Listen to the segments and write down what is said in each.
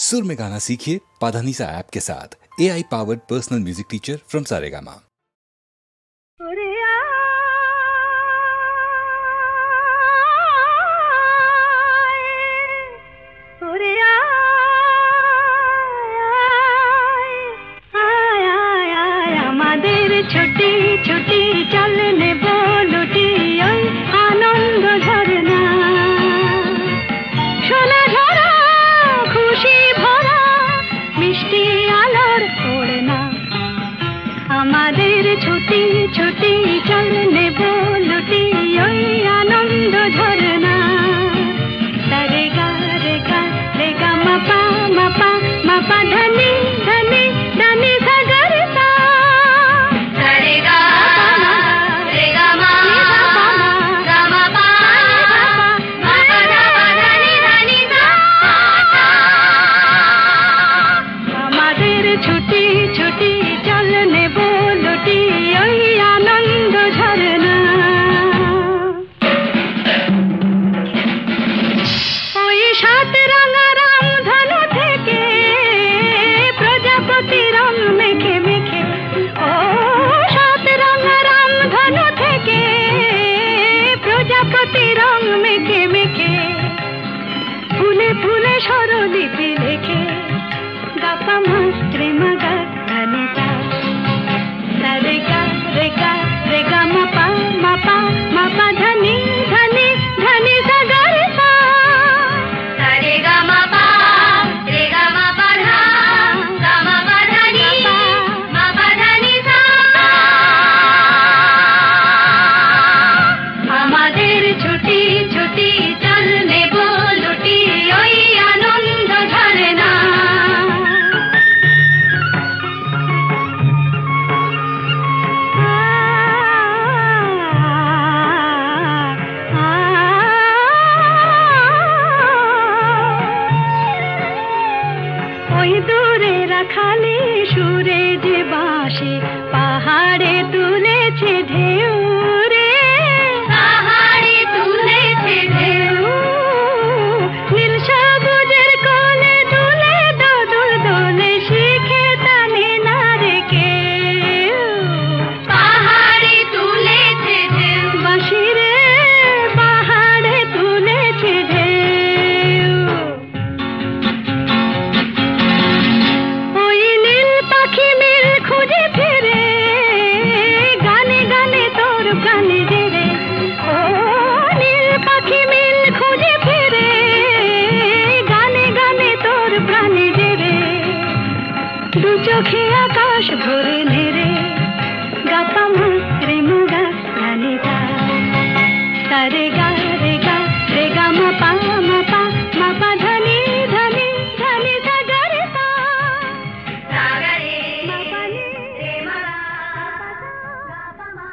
सुर में गाना सीखिए पाधानीसा ऐप के साथ। AI powered personal music teacher from Saregama. छोटी छोटी चलने बोलुटी आनंद झरना সোনা ঝরা খুশি ভরা মিষ্টি আলোর ওড়না আমাদের ছুটি ছুটি চলনে बोलुटी ওই আনন্দ ঝরনা রে গা রে গা রে গা মাপা মাপা মাপা ধনি ধনি ধনি সাগর সা ছুটি ছুটি চলনে बोलुटी ওই আনন্দ ঝরনা ওই সাত রাঙা রামধনু থেকে প্রজাপতি রং মেখে মেখে ও সাত রাঙা রামধনু থেকে প্রজাপতি রং মেখে মেখে ফুলে ফুলে স্বরলিপি লেখে গাপা মাস্ত্রে মাগা ধানিতা রে গা রে গা রে গা মাপা মাপা মাপা ধনি ধনি ধনি সাগর সা রে গা মাপা রে গা মাপা ধা গা মাপা ধনি মাপা ধনি সা আমাদের ছুটি ছুটি চলনে बोलुटी ওই আনন্দ ঝরনা ওই দূরে রাখালি সুরে যে বাঁশি পাহাড়ে তুলেছে ঢেউ রে পাহাড়ে তুলেছে ঢেউ নীল সবুজের কোলে দুলে দোদুল দোলে শিখে টানে না রে কেউ পাহাড়ে তুলেছে ঢেউ বাঁশি রে পাহাড়ে তুলেছে ঢেউ ওই নীল পাখি মিল খুঁজে ফিরে গানে গানে তোর প্রাণে জেরে ও নীল পাখি মিল খুঁজে ফিরে গানে গানে তোর প্রাণে জেরে দু চোখে আকাশ ভরে নেরে গাপা মাস্ত্রে মুগা ধানিতা রে গা রে গা রে গা মাপা মাপা মাপা ধনি ধনি ধনি সাগর সা সাগরে মাপা নি রে মা গাপা মা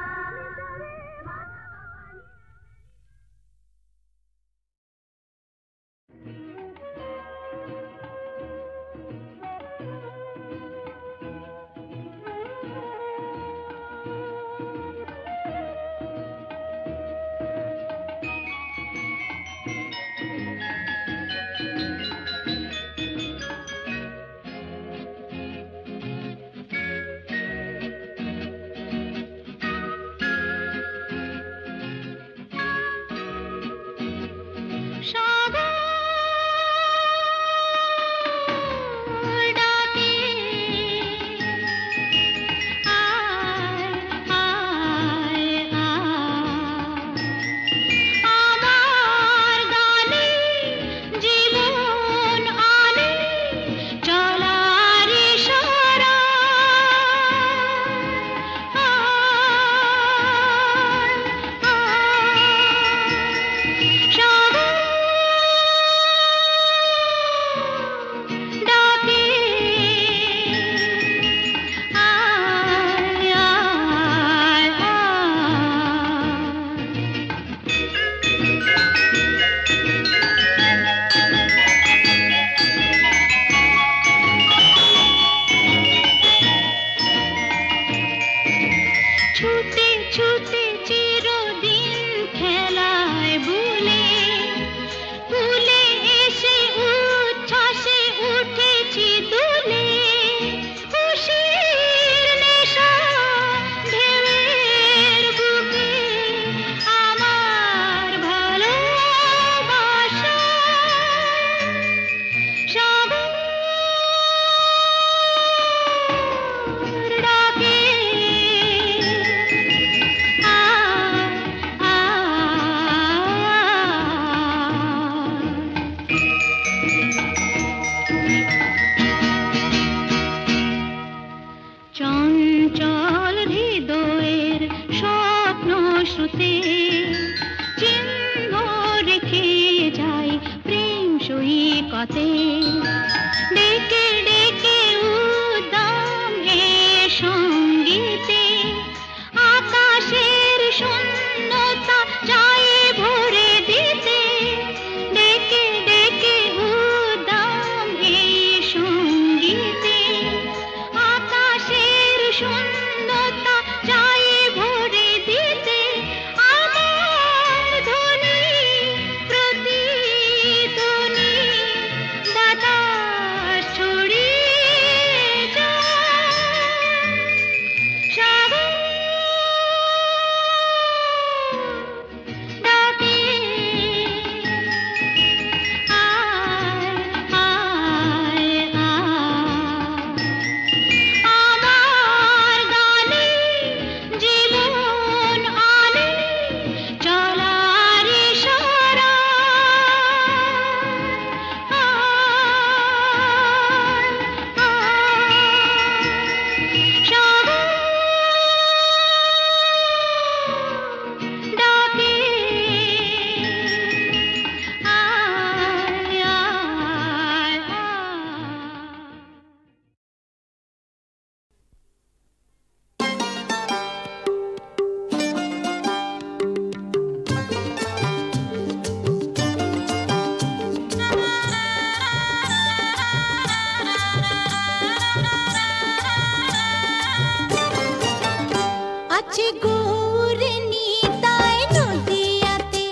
আছে গৌর নিতাই নদিয়াতে,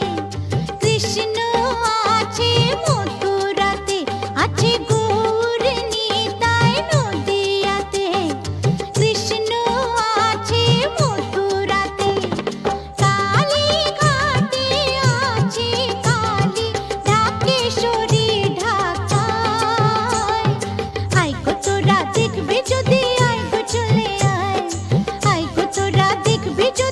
কৃষ্ণ আছে মথুরাতে, আছে গৌর নিতাই নদিয়াতে, কৃষ্ণ আছে মথুরাতে। কালী ঘাটে আছে কালী, ঢাকেশ্বরী ঢাকায়। আয় গো তোরা দেখবে যদি, আয় গো চলে আয়, আয় গো তোরা দেখবে যদি।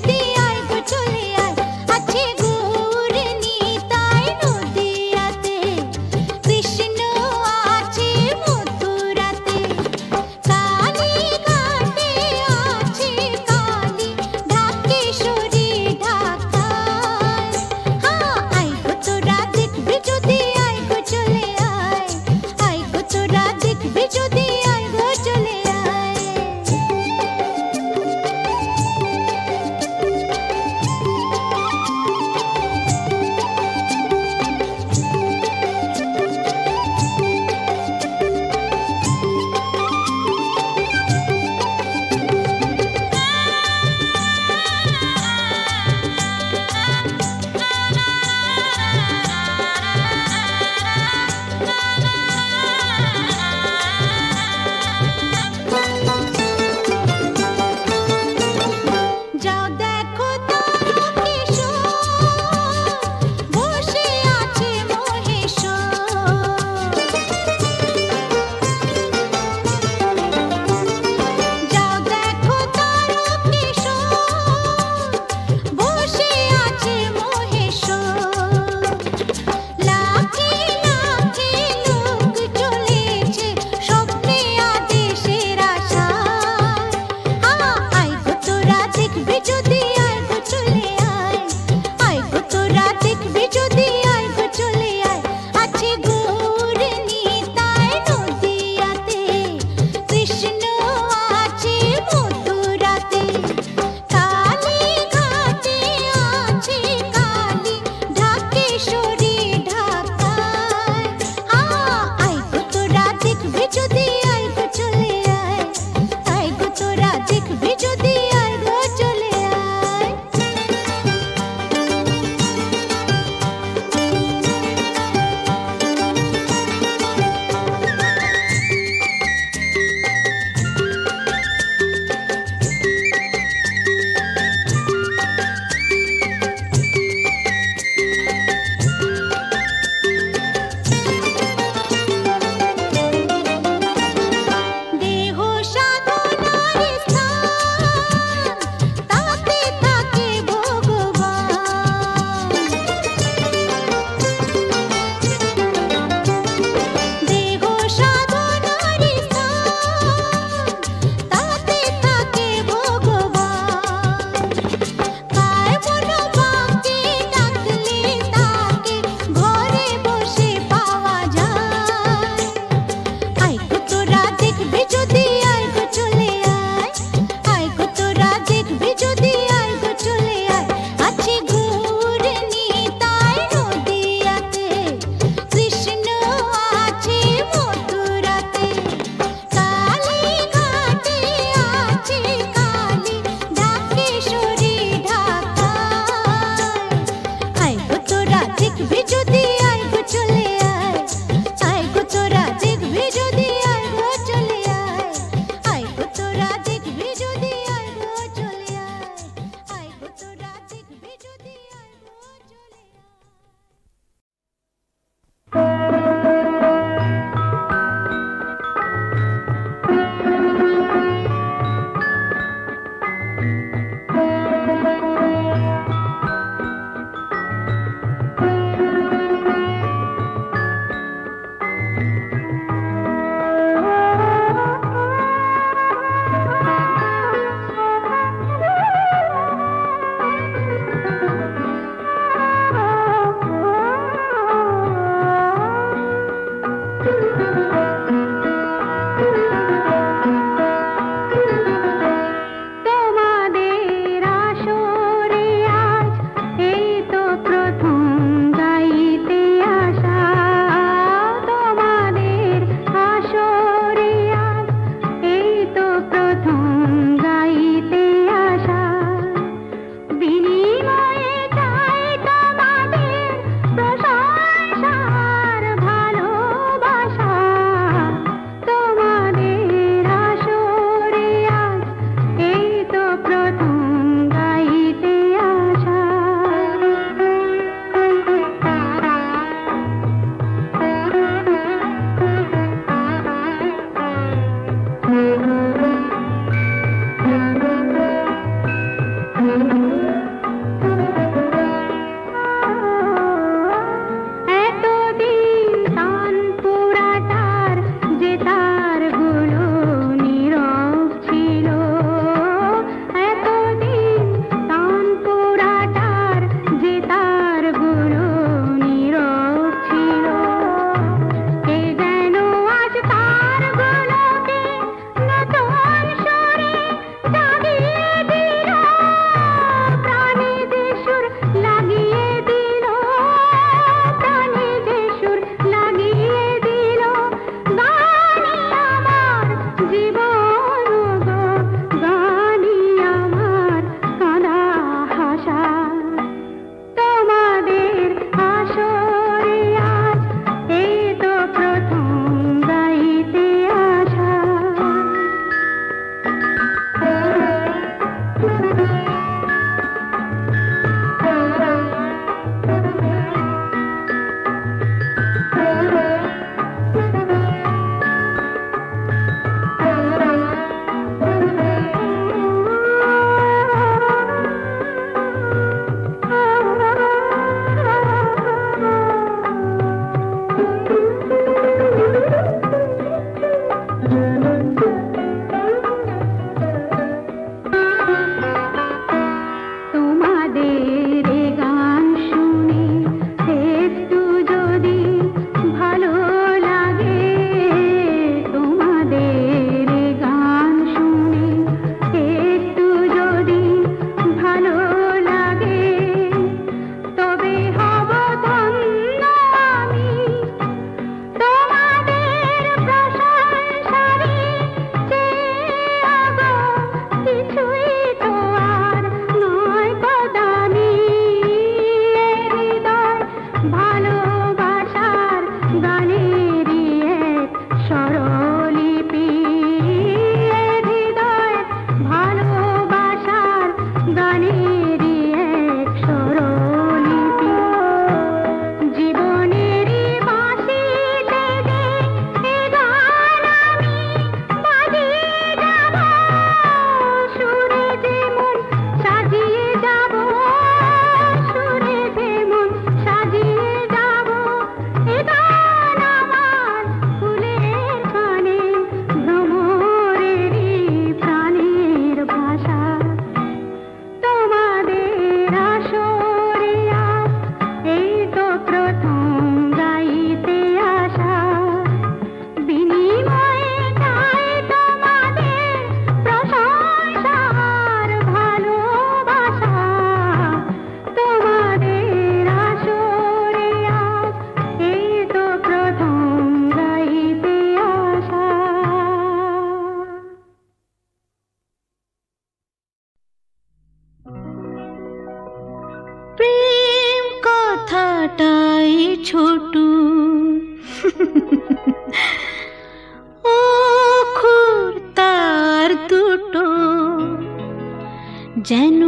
যেন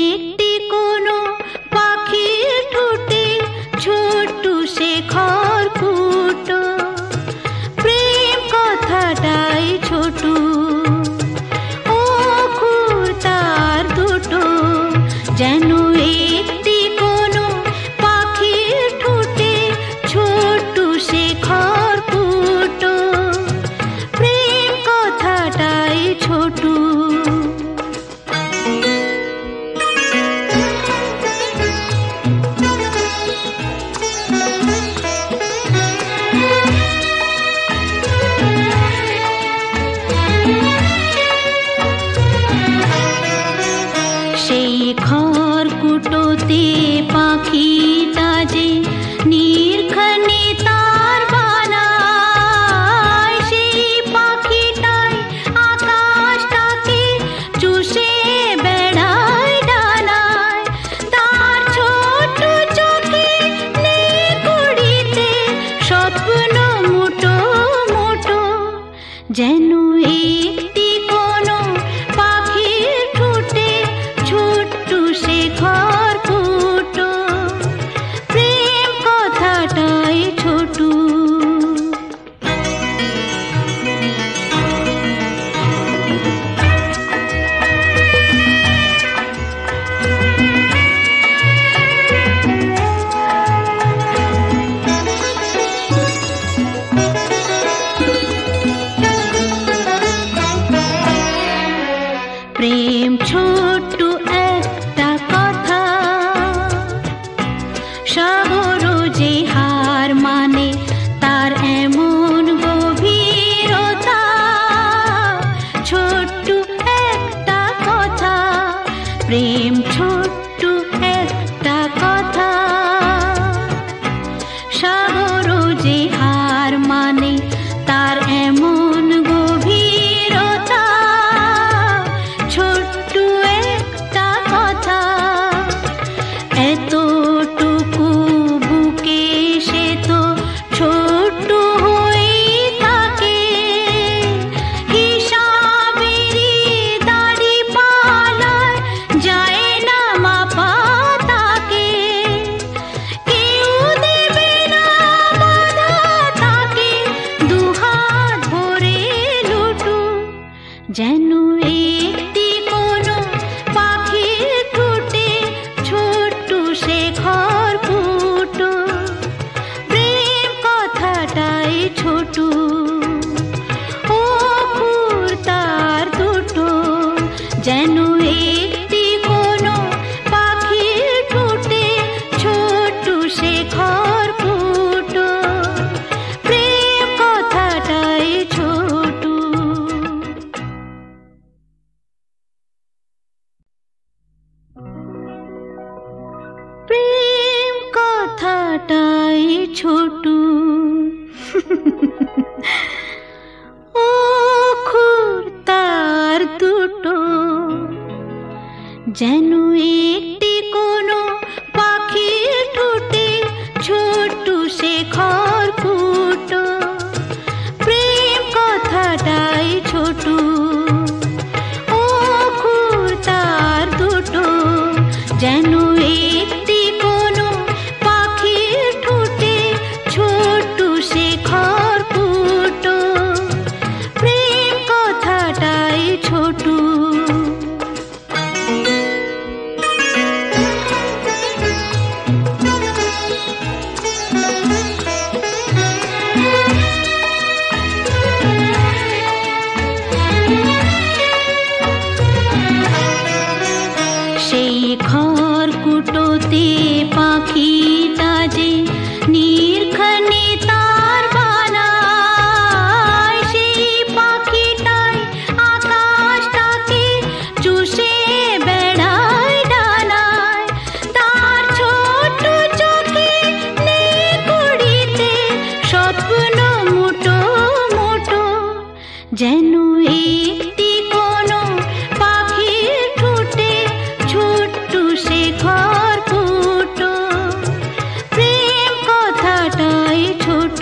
একটি কোনো পাখির ঠোঁটে ছোট্ট সে খড়কুটো, প্রেম কথাটাই ছোট, ও খুর তার দুটো। যেন একটি কোনো পাখির ঠোঁটে ছোট্ট সে খড়কুটো, প্রেম কথাটাই ছোট। সেই খড়কুটোতে পাখিটা যে নির্ঘানে তার বানায়, সেই পাখিটাই আকাশটাকে চুষে বেড়ায় ডানায়। তার ছোট চোখে নেই কুড়িতে স্বপ্ন মুটো মুটো। যেন একটি কোনো পাখির ঠোঁটে ছোট্ট সে খড়কুটো, প্রেম কথাটাই ছোট। প্রেম ছোট্ট একটা কথা, সাগর যে হার মানে তার এমন গভীরতা। ছোট্ট একটা কথা, প্রেম ছোট্ট একটা কথা, সাগর যে হার মানে তার এমন গভীরতা। ছোট্ট একটা কথা, এতটুকু বুকে সে তো ছোট্ট হয়ে থাকে। হিসাবেরই দাড়ি পালায় যায় না মাপা তাকে। কেউ দেবে না বাধা তাকে, দুহাত ভরে লুটু। যেন একটি কোনো পাখির ঠোঁটে ছোট্ট সে খড়কুটো, প্রেম কথাটাই ছোট, ও খুর তার দুটো। যেন একটি কোনো পাখির ঠোঁটে ছোট্ট সে খড়কুটো, প্রেম কথাটাই ছোট। প্রেম কথাটাই ছোট, ও খুর তার দুটো। যেন একটি কোনো পাখির ঠোঁটে ছোট্ট সে খড়কুটো, প্রেম কথাটাই ছোট, ও খুর তার দুটো। যেন একটি কোনো পাখির ঠোঁটে ছোট্ট সে খড়কুটো, প্রেম কথাটাই ছোট। সেই খড়কুটোতে পাখিটা যে নির্ঘানে তার বানায়, সেই পাখিটাই আকাশটাকে চুষে বেড়ায় ডানায়। তার ছোট চোখে নেই কুড়িতে স্বপ্ন মুটো মুটো। যেন একটি কোনো পাখির ঠোঁটে ছোট্ট সে খড়কুটো, প্রেম কথাটাই ছোট।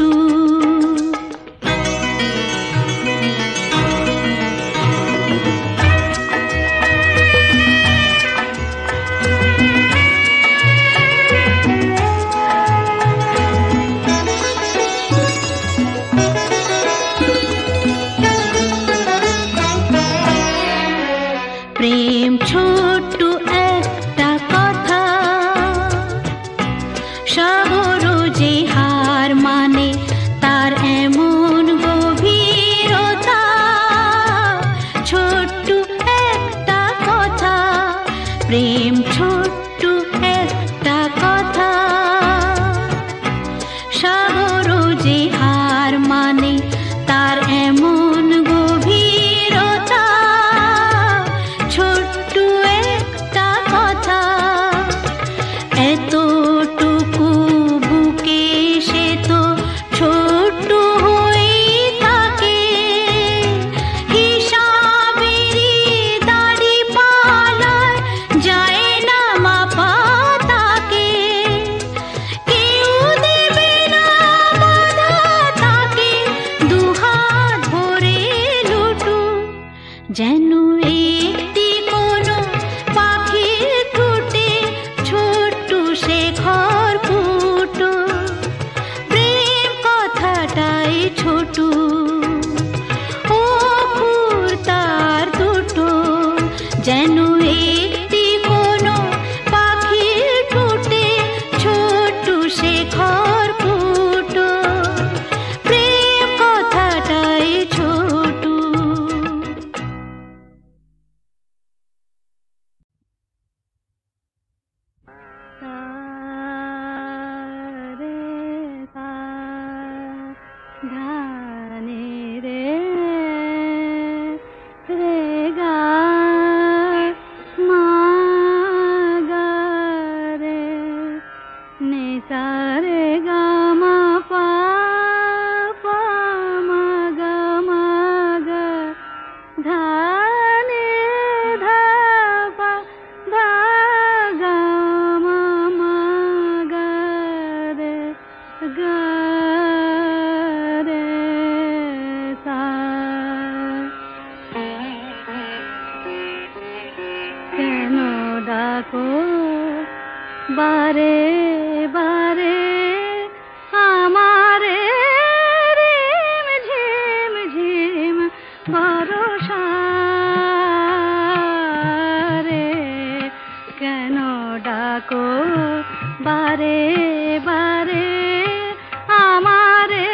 যেন একটি কোনো পাখির ঠোঁটে ছোট্ট শেখর ফুটো, প্রেম কথাটাই ছোট, ও ফুল তার দুটো। যেন একটি কোনো পাখির ঠোঁটে ছোট্ট শেখর ফুটো, প্রেম কথাটাই ছোট। বারে বারে আমারে রিম ঝিম ঝিম ভরসা রে, কেন ডাকো বারে বারে আমারে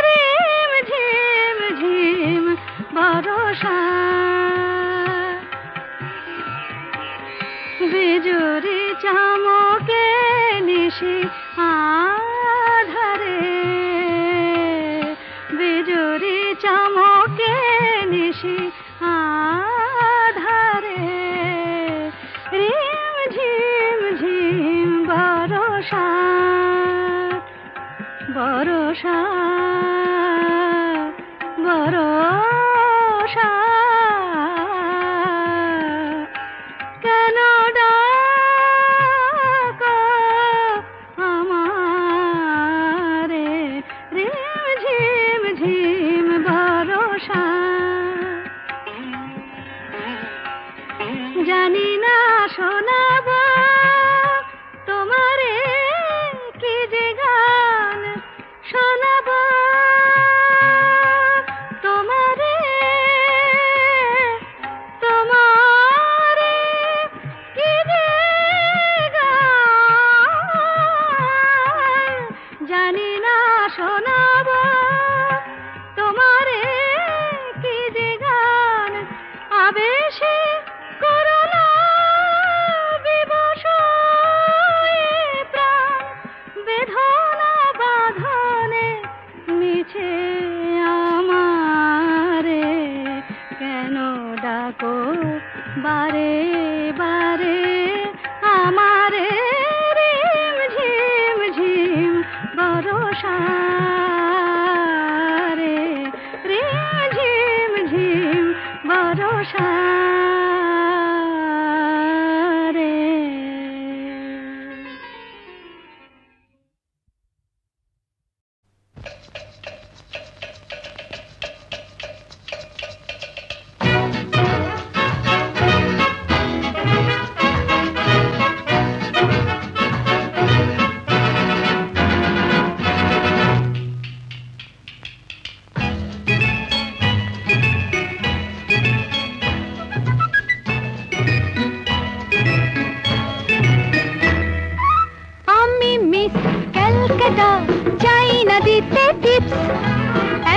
রিম ঝিম ঝিম ভরসা। বিজুরি চমকে নিশি আধারে, বিজুরি চমকে নিশি আধারে, রিম ঝিম ঝিম বরষা বরষা বরষা। কেন ডাকো আমারে রিম ঝিম ঝিম বরষা। জানি না শোনাবো তোমারে কি যে গান শোনাবো তোমারে, তোমারে কি যে গান জানি না শোনাবো তোমারে কি যে গান। আবেশে করুণা বিবশ প্রাণ বেদনা বাঁধনে মিছে আমারে, কেন ডাকো বারে বারে আমারে রিম ঝিম ঝিম বরষা রে, রিম ঝিম ঝিম বরষা রে।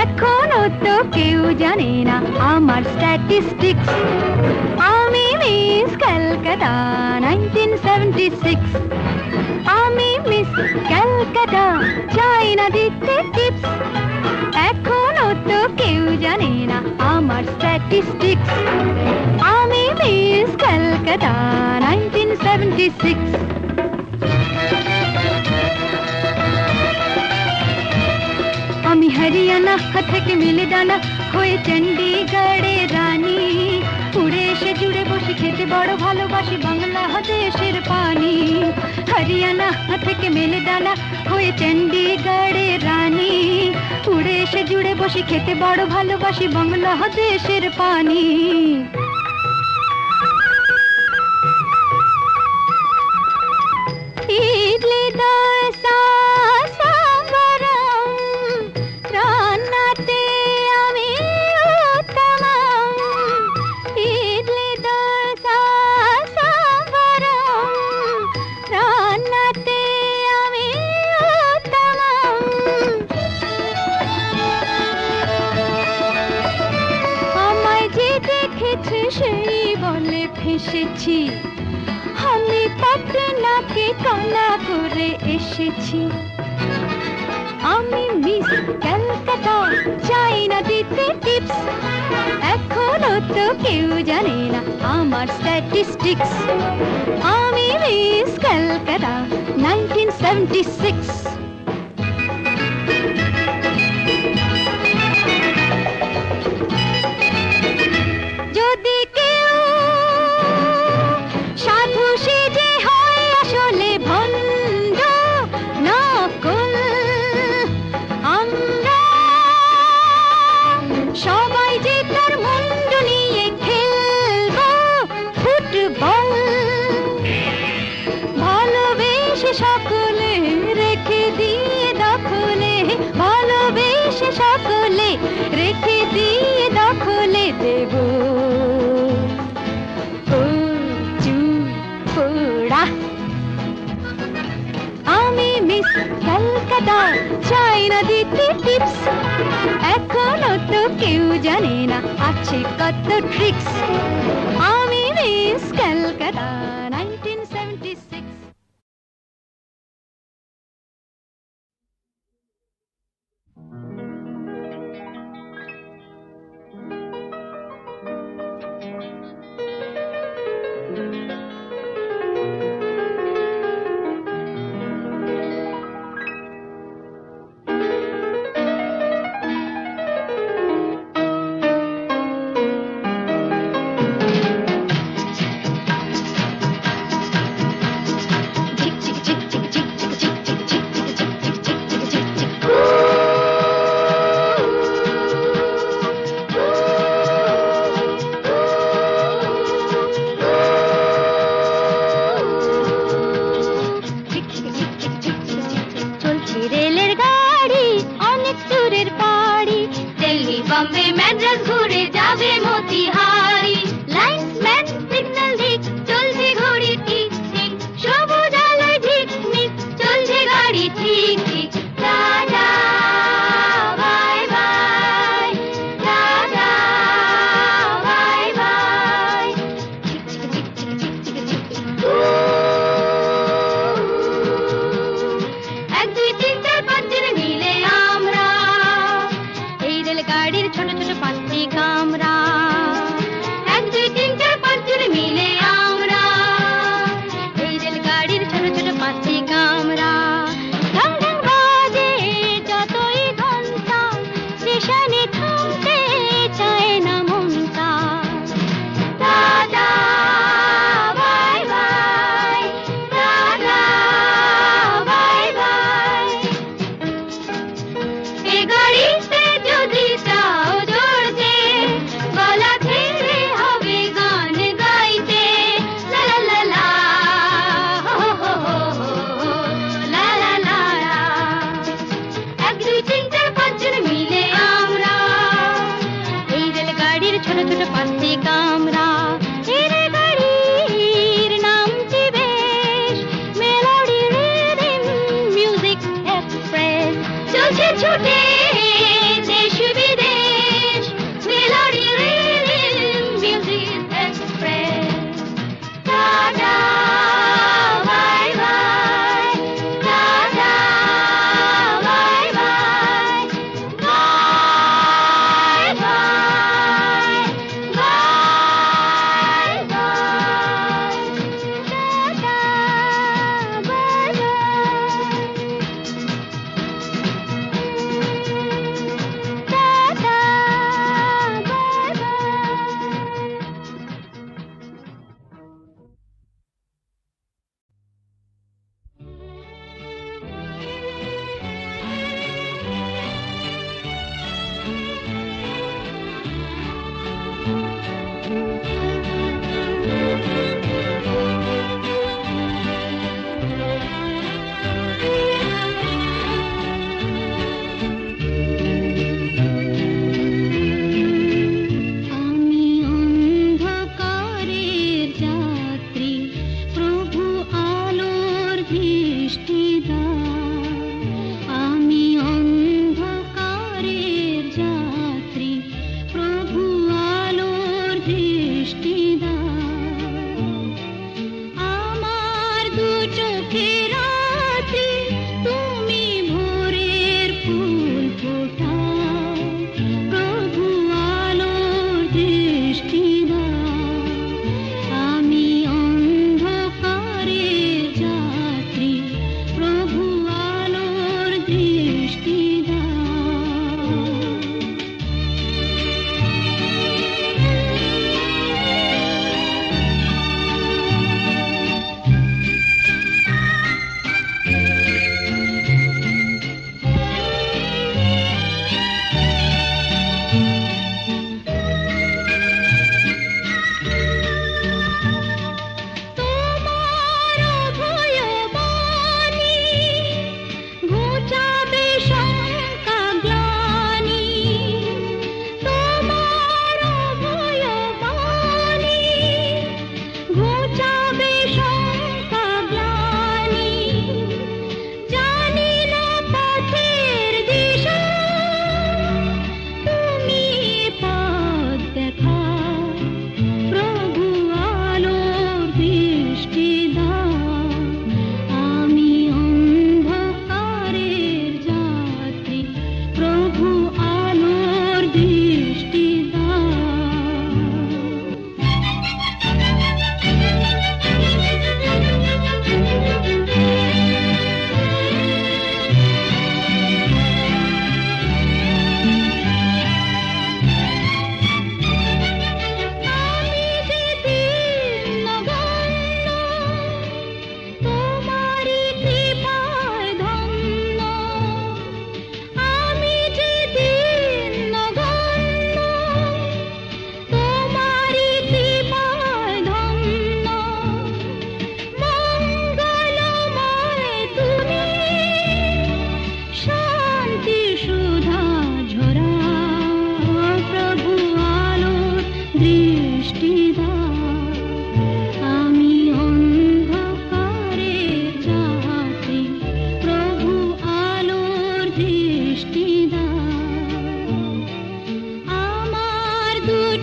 এখনো তো কেউ জানে না আমার স্ট্যাটিস্টিক্স। আমি মিস ক্যালকাটা 1976, আমি মিস ক্যালকাটা চাই না দিতে টিপস। এখনো তো কেউ জানে না আমার স্ট্যাটিস্টিক্স। আমি মিস ক্যালকাটা 1976। আমি হরিয়ানা থেকে মিলে ডানা হয়ে চণ্ডীগড়ের রানী উড়ে এসে জুড়ে বসে খেতে বড় ভালোবাসি বাংলাদেশের পানি হরিয়ানা থেকে মিলে ডানা হয়ে চণ্ডীগড়ের রানী উড়ে এসে জুড়ে বসে খেতে বড় ভালোবাসি বাংলাদেশের পানি ইডলি দোসা সাম্বারম রান্নাতে আমি উত্তমম ইডলি দোসা সাম্বারম রান্নাতে আমি উত্তমম আমায় যে দেখেছে সেই বলে ফেসেছি আমি পাটনাকে কানা করে এসেছি আমি মিস কলকাতা চাই না দিতে টিপস এখনো তো কেউ জানে না আমার স্ট্যাটিস্টিক্স আমি মিস কলকাতা 1976 যদি কেউ সাধু সেজে হয় আসলে ভণ্ড নকল আমরা সবাই যে তার মুন্ডু নিয়ে খেলবো ফুটবল ভালোবেসে সকলে রেখে দিয়ে দখলে ভালোবেসে সকলে রেখে দিয়ে দখলে দেব আমি মিস কলকাতা চাই না দিতে টিপস এখনো তো কেউ জানে না আছে কত ট্রিক্স আমি মিস কলকাতা 1976 बॉम्बे मैड्रास घुरे जावे मोतिहारी लाइन्समैन सिग्नल दिक चलছে ঘড়ি ঠিক ঠিক সবুজ আলোয় ঝিকমিক চলছে গাড়ি ঠিক ঠিক tata bye bye tata bye bye এক দুই তিন চার পাঁচ জন মিলে আমরা এই রেলগাড়ির ছোট ছোট পাঁচটি কামরা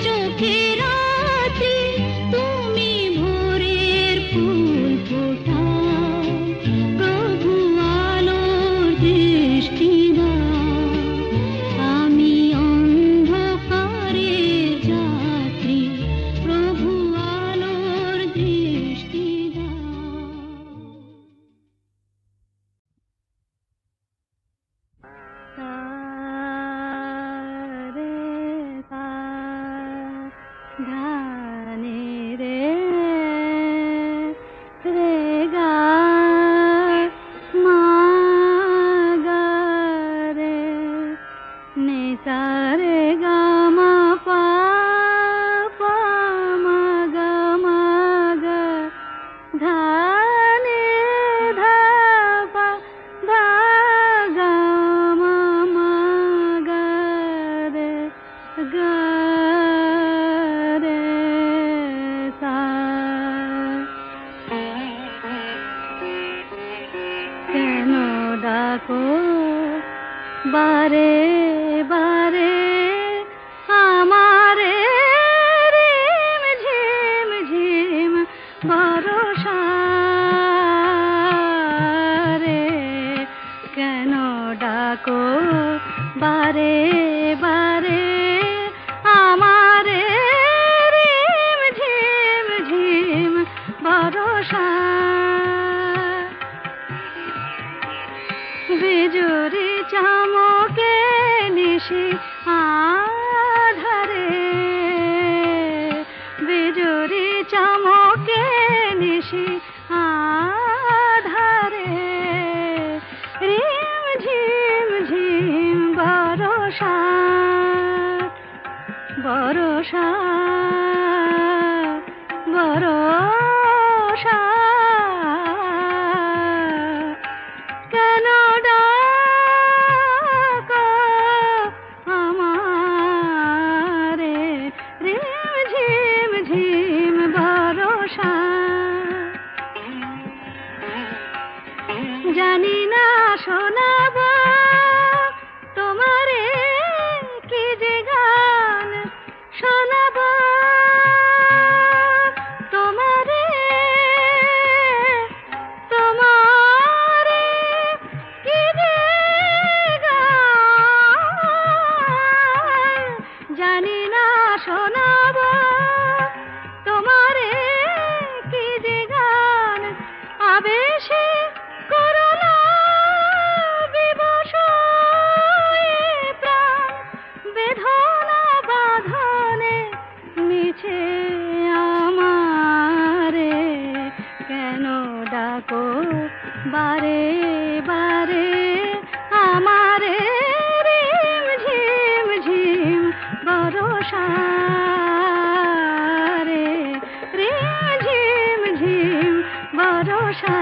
চোখে রাত্রি তুমি ভোরের ফুল ফোটাও প্রভু আলোর দৃষ্টি দাও আমি অন্ধকারের যাত্রী প্রভু আলোর দৃষ্টি দাও ধানে রে রে গা মা গা রে নে সা রে গা মা পা পা মা গা ধা নে ধা পা ধা গা মা গা রে গা রে সা কেন ডাকো বারে বারে আমারে রিম ঝিম ঝিম ভরসা রে কেন ডাকো বারে বারে আমারে রিম ঝিম ঝিম ভরসা বিজুরি চমকে নিশি আধারে বিজুরি চমকে নিশি আধারে রিম ঝিম ঝিম বরষা বরষা বরষা কেন ডাকো আমারে রিম ঝিম ঝিম বরষা জানি না শোনাবো তোমারে কি যে গান শোনাবো তোমারে তোমারে কি যে গান জানি না শোনাবো তোমারে কি যে গান আবেশে করুণা বিবশ এ প্রাণ বেদনা বাঁধনে মিছে আমারে কেন ডাকো বারে বারে আমারে রিম ঝিম ঝিম বরষা রে রিম ঝিম ঝিম বরষা